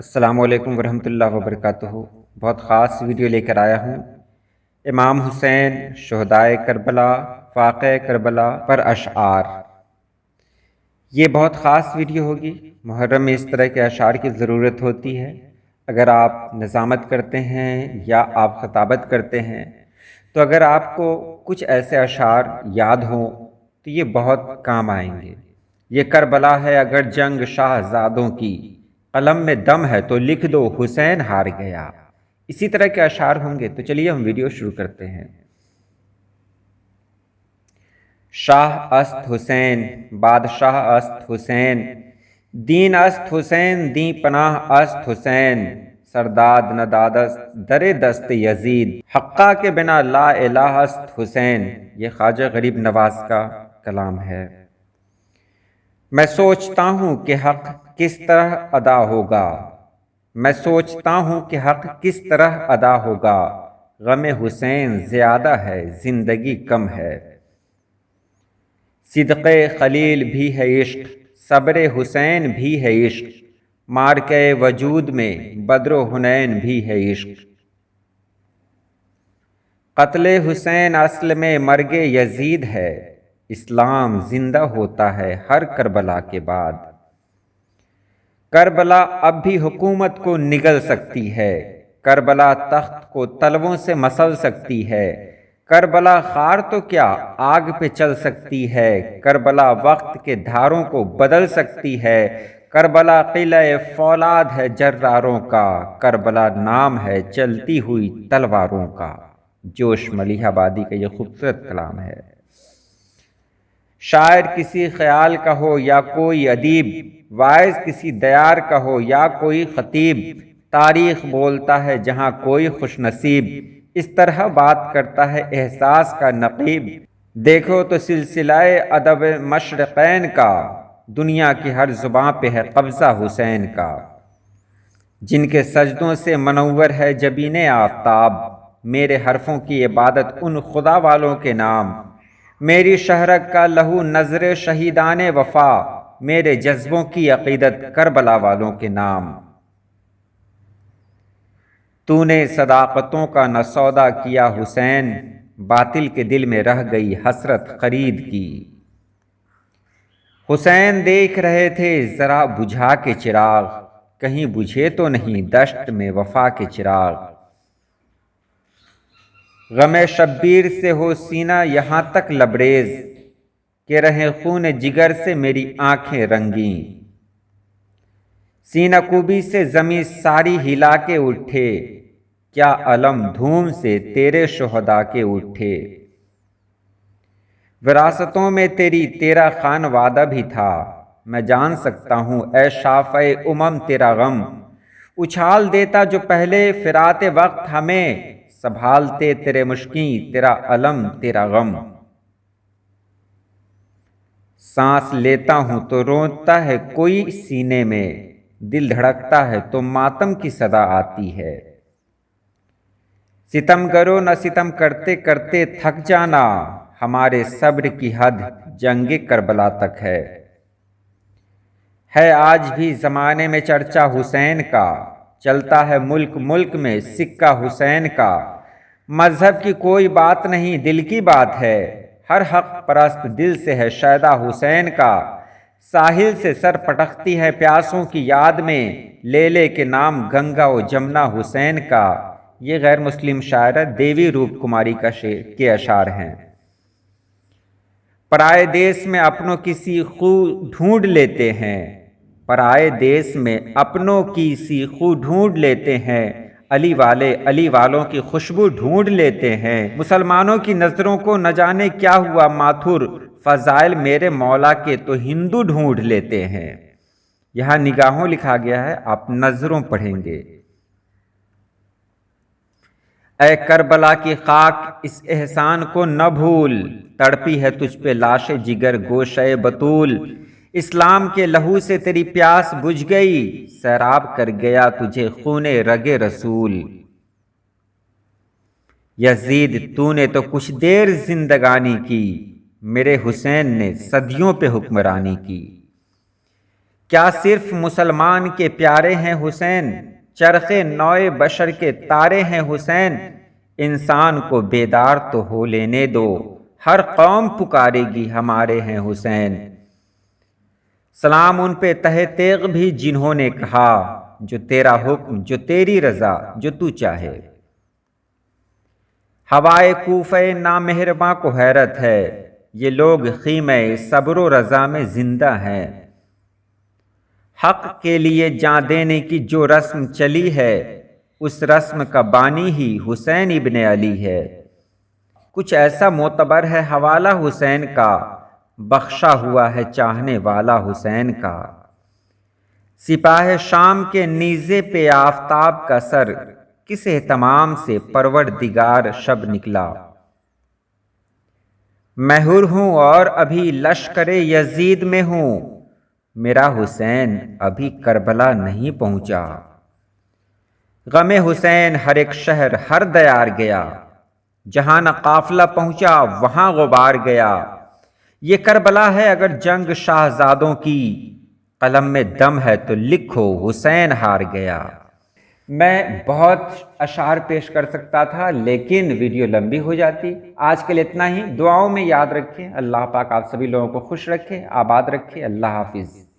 السلام علیکم ورحمۃ اللہ وبرکاتہ۔ بہت خاص ویڈیو لے کر آیا ہوں۔ امام حسین شہدائے کربلا، واقعہ کربلا پر اشعار۔ یہ بہت خاص ویڈیو ہوگی۔ محرم میں اس طرح کے اشعار کی ضرورت ہوتی ہے۔ اگر آپ نظامت کرتے ہیں یا آپ خطابت کرتے ہیں تو اگر آپ کو کچھ ایسے اشعار یاد ہوں تو یہ بہت کام آئیں گے۔ یہ کربلا ہے اگر جنگ شاہزادوں کی، قلم میں دم ہے تو لکھ دو حسین ہار گیا۔ اسی طرح کے اشعار ہوں گے۔ تو چلیے ہم ویڈیو شروع کرتے ہیں۔ شاہ است حسین، بادشاہ است حسین، دین است حسین، دین پناہ است حسین، سرداد ندادست در دست یزید، حقہ کے بنا لا الہ است حسین۔ یہ خواجہ غریب نواز کا کلام ہے۔ میں سوچتا ہوں کہ حق کس طرح ادا ہوگا، میں سوچتا ہوں کہ حق کس طرح ادا ہوگا، غم حسین زیادہ ہے زندگی کم ہے۔ صدق خلیل بھی ہے عشق، صبر حسین بھی ہے عشق، مارکے وجود میں بدر و حنین بھی ہے عشق۔ قتل حسین اصل میں مرگ یزید ہے، اسلام زندہ ہوتا ہے ہر کربلا کے بعد۔ کربلا اب بھی حکومت کو نگل سکتی ہے، کربلا تخت کو تلووں سے مسل سکتی ہے، کربلا خار تو کیا آگ پہ چل سکتی ہے، کربلا وقت کے دھاروں کو بدل سکتی ہے، کربلا قلعہ فولاد ہے جراروں کا، کربلا نام ہے چلتی ہوئی تلواروں کا۔ جوش ملیح آبادی کا یہ خوبصورت کلام ہے۔ شاعر کسی خیال کا ہو یا کوئی ادیب، واعظ کسی دیار کا ہو یا کوئی خطیب، تاریخ بولتا ہے جہاں کوئی خوش نصیب، اس طرح بات کرتا ہے احساس کا نقیب۔ دیکھو تو سلسلہ ادب مشرقین کا، دنیا کی ہر زباں پہ ہے قبضہ حسین کا۔ جن کے سجدوں سے منور ہے جبین آفتاب، میرے حرفوں کی عبادت ان خدا والوں کے نام۔ میری شہرک کا لہو نظر شہیدان وفا، میرے جذبوں کی عقیدت کربلا والوں کے نام۔ تو نے صداقتوں کا نہ سودا کیا حسین، باطل کے دل میں رہ گئی حسرت خرید کی۔ حسین دیکھ رہے تھے ذرا بجھا کے چراغ، کہیں بجھے تو نہیں دشت میں وفا کے چراغ۔ غم شبیر سے ہو سینہ یہاں تک لبریز، کہ رہے خون جگر سے میری آنکھیں رنگیں۔ سینہ کوبی سے زمیں ساری ہلا کے اٹھے، کیا علم دھوم سے تیرے شہداء کے اٹھے۔ وراثتوں میں تیرا خان وعدہ بھی تھا، میں جان سکتا ہوں اے شافع امم تیرا غم۔ اچھال دیتا جو پہلے فرات وقت ہمیں، سنبھالتے تیرے مشکیں تیرا علم تیرا غم۔ سانس لیتا ہوں تو روتا ہے کوئی سینے میں، دل دھڑکتا ہے تو ماتم کی صدا آتی ہے۔ ستم کرو نہ ستم کرتے کرتے تھک جانا، ہمارے صبر کی حد جنگ کربلا تک ہے۔ آج بھی زمانے میں چرچا حسین کا، چلتا ہے ملک ملک میں سکہ حسین کا۔ مذہب کی کوئی بات نہیں دل کی بات ہے، ہر حق پرست دل سے ہے شیدا حسین کا۔ ساحل سے سر پٹکتی ہے پیاسوں کی یاد میں، لے لے کے نام گنگا و جمنا حسین کا۔ یہ غیر مسلم شاعرہ دیوی روپ کماری کے اشعار ہیں۔ پرائے دیس میں اپنوں کی سی خو ڈھونڈ لیتے ہیں، پرائے دیس میں اپنوں کی سی خو ڈھونڈ لیتے ہیں، علی والے علی والوں کی خوشبو ڈھونڈ لیتے ہیں۔ مسلمانوں کی نظروں کو نہ جانے کیا ہوا ماتھر، فضائل میرے مولا کے تو ہندو ڈھونڈ لیتے ہیں۔ یہاں نگاہوں لکھا گیا ہے، آپ نظروں پڑھیں گے۔ اے کربلا کی خاک اس احسان کو نہ بھول، تڑپی ہے تجھ پہ لاش جگر گوشہ بطول۔ اسلام کے لہو سے تیری پیاس بجھ گئی، سیراب کر گیا تجھے خون رگ رسول۔ یزید تو نے تو کچھ دیر زندگانی کی، میرے حسین نے صدیوں پہ حکمرانی کی۔ کیا صرف مسلمان کے پیارے ہیں حسین، چرخ نوئے بشر کے تارے ہیں حسین، انسان کو بیدار تو ہو لینے دو، ہر قوم پکارے گی ہمارے ہیں حسین۔ سلام ان پہ تہ تیغ بھی جنہوں نے کہا، جو تیرا حکم جو تیری رضا جو تو چاہے۔ ہوائے کوفہ نامہرباں کو حیرت ہے، یہ لوگ خیمہ صبر و رضا میں زندہ ہیں۔ حق کے لیے جان دینے کی جو رسم چلی ہے، اس رسم کا بانی ہی حسین ابن علی ہے۔ کچھ ایسا معتبر ہے حوالہ حسین کا، بخشا ہوا ہے چاہنے والا حسین کا۔ سپاہ شام کے نیزے پہ آفتاب کا سر، کس اہتمام سے پروردگار شب نکلا۔ میں حر ہوں اور ابھی لشکر یزید میں ہوں، میرا حسین ابھی کربلا نہیں پہنچا۔ غم حسین ہر ایک شہر ہر دیار گیا، جہاں نہ قافلہ پہنچا وہاں غبار گیا۔ یہ کربلا ہے اگر جنگ شاہزادوں کی، قلم میں دم ہے تو لکھو حسین ہار گیا۔ میں بہت اشعار پیش کر سکتا تھا لیکن ویڈیو لمبی ہو جاتی۔ آج کے لیے اتنا ہی، دعاؤں میں یاد رکھیں۔ اللہ پاک آپ سبھی لوگوں کو خوش رکھے، آباد رکھے۔ اللہ حافظ۔